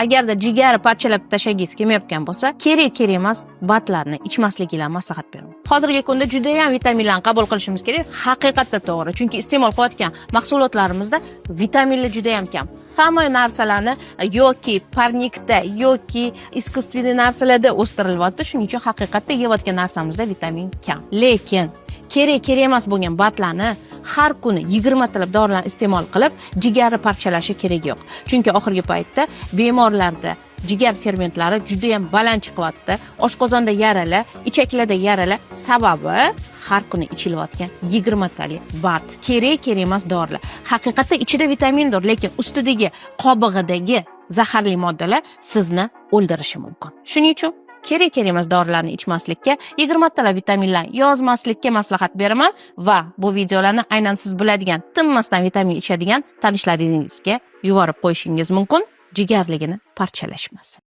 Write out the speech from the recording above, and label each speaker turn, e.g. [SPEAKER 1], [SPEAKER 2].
[SPEAKER 1] agarda jigarni parchalab tashlagingiz kelmayotgan bo'lsa, kerak emas batlarni ichmasligingizni maslahat beraman. Hozirgi kunda juda ham vitaminlarni qabul qilishimiz kerak. Haqiqatda to'g'ri, chunki iste'mol qilayotgan mahsulotlarimizda vitaminlar juda ham kam. Hamma narsalarni yoki parnikda yoki искусственный narsalarda o'stirilyapti. Shuning uchun haqiqatda yeyotgan narsamizda vitamin kam. Lekin kerak emas bo'lgan batlarni har kuni 20 talab dorilarni iste'mol qilib, jigarni parchalashi kerak yo'q. Chunki oxirgi paytda bemorlarda jigar fermentlari juda ham baland chiqyapti. Oshqozonda yaralar, ichaklarda yaralar sababi har kuni ichilayotgan 20 tali bat. Kerak emas dorilar. Haqiqatda ichida vitamindir, lekin ustidagi qobig'idagi zaharli moddalar sizni o'ldirishi mumkin. Shuning uchun kerak emas dorilarni ichmaslikka, 20 talab vitaminlar yozmaslikka maslahat beraman va bu videolarni aynan siz biladigan, tinmasdan vitamin ichadigan tanishlaringizga yuborib qo'yishingiz mumkin, jigarligini parchalashmasin.